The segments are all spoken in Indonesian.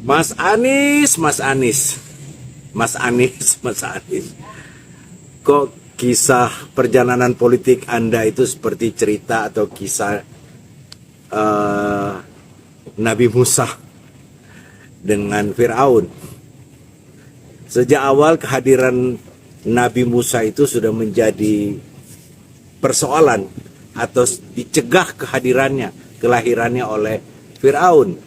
Mas Anies, Mas Anies, Mas Anies, Mas Anies. Kok kisah perjalanan politik Anda itu seperti cerita atau kisah Nabi Musa dengan Fir'aun? Sejak awal kehadiran Nabi Musa itu sudah menjadi persoalan atau dicegah kelahirannya oleh Fir'aun.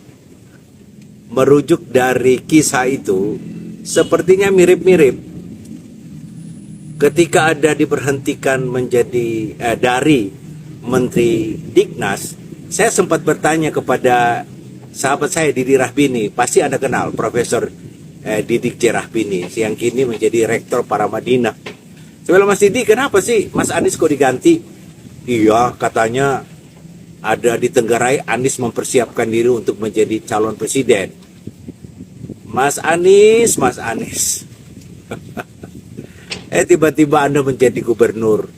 Merujuk dari kisah itu, sepertinya mirip-mirip. Ketika ada diberhentikan menjadi dari Menteri Dignas, saya sempat bertanya kepada sahabat saya Didi Rahbini, pasti Anda kenal Profesor Didik C. Rahbini, yang kini menjadi Rektor Paramadina. Saya bilang, Mas Didi, kenapa sih Mas Anies kok diganti? Iya, katanya ada di Tenggarai Anies mempersiapkan diri untuk menjadi calon presiden. Mas Anies, Mas Anies. Tiba-tiba Anda menjadi gubernur.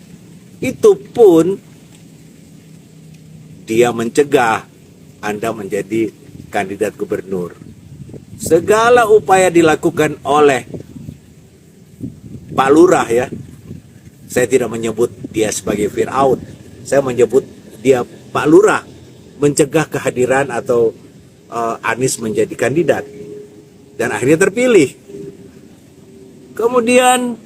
Itu pun dia mencegah Anda menjadi kandidat gubernur. Segala upaya dilakukan oleh Pak Lurah ya. Saya tidak menyebut dia sebagai Fir'aun. Saya menyebut dia Pak Lurah mencegah kehadiran atau Anies menjadi kandidat. Dan akhirnya terpilih. Kemudian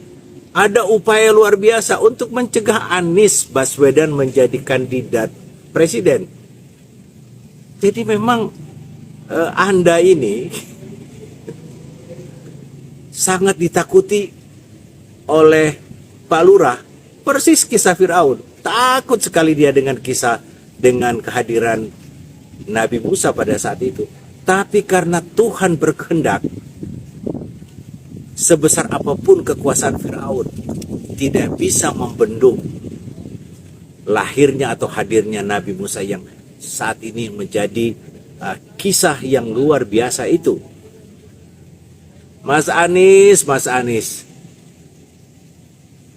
ada upaya luar biasa untuk mencegah Anies Baswedan menjadi kandidat presiden. Jadi memang Anda ini sangat ditakuti oleh Pak Lurah. Persis kisah Fir'aun. Takut sekali dia dengan kehadiran Nabi Musa pada saat itu. Tapi karena Tuhan berkehendak, sebesar apapun kekuasaan Fir'aun tidak bisa membendung lahirnya atau hadirnya Nabi Musa yang saat ini menjadi kisah yang luar biasa itu. Mas Anies, Mas Anies,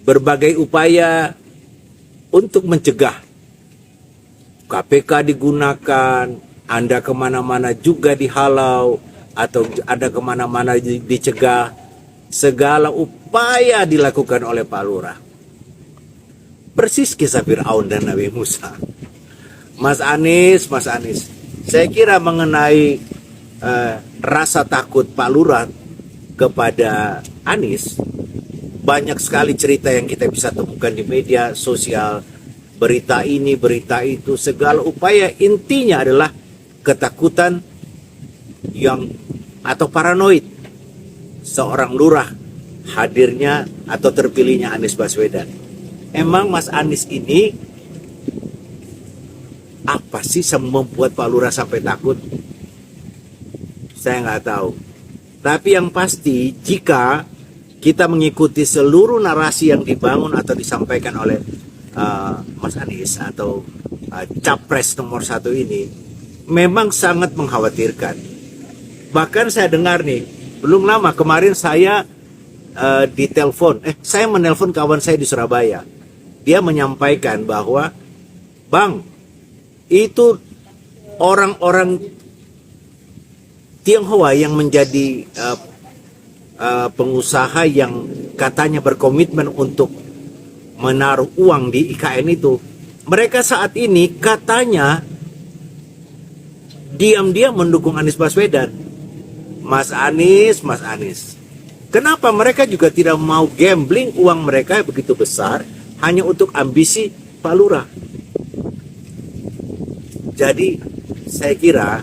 berbagai upaya untuk mencegah KPK digunakan, Anda kemana-mana juga dihalau, atau Anda kemana-mana dicegah. Segala upaya dilakukan oleh Pak Lurah. Persis kisah Fir'aun dan Nabi Musa. Mas Anies, saya kira mengenai rasa takut Pak Lurah kepada Anies, banyak sekali cerita yang kita bisa temukan di media sosial, berita ini, berita itu, segala upaya intinya adalah ketakutan atau paranoid seorang lurah hadirnya atau terpilihnya Anies Baswedan. Emang Mas Anies ini apa sih membuat Pak Lurah sampai takut? Saya nggak tahu. Tapi yang pasti, jika kita mengikuti seluruh narasi yang dibangun atau disampaikan oleh Mas Anies atau Capres nomor 1 ini, memang sangat mengkhawatirkan. Bahkan saya dengar nih, belum lama kemarin saya saya menelpon kawan saya di Surabaya. Dia menyampaikan bahwa, Bang, itu orang-orang Tionghoa yang menjadi pengusaha yang katanya berkomitmen untuk menaruh uang di IKN itu, mereka saat ini katanya diam-diam mendukung Anies Baswedan. Mas Anies, kenapa mereka juga tidak mau gambling uang mereka begitu besar hanya untuk ambisi Pak Lurah? Jadi saya kira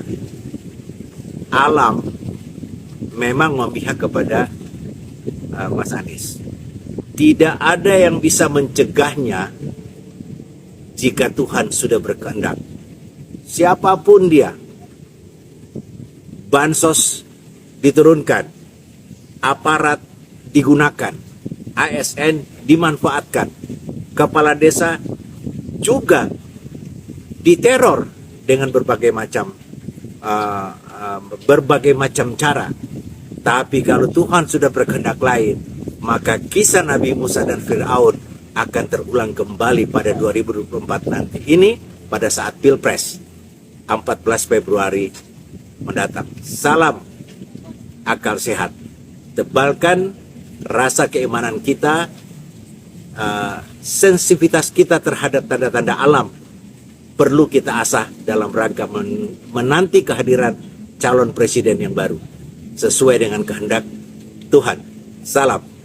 alam memang memihak kepada Mas Anies. Tidak ada yang bisa mencegahnya jika Tuhan sudah berkehendak. Siapapun dia, bansos diturunkan, aparat digunakan, ASN dimanfaatkan, kepala desa juga diteror dengan berbagai macam cara. Tapi kalau Tuhan sudah berkehendak lain, maka kisah Nabi Musa dan Fir'aun akan terulang kembali pada 2024 nanti. Ini pada saat Pilpres 14 Februari mendatang. Salam akal sehat. Tebalkan rasa keimanan kita, sensitivitas kita terhadap tanda-tanda alam perlu kita asah dalam rangka menanti kehadiran calon presiden yang baru sesuai dengan kehendak Tuhan. Salam.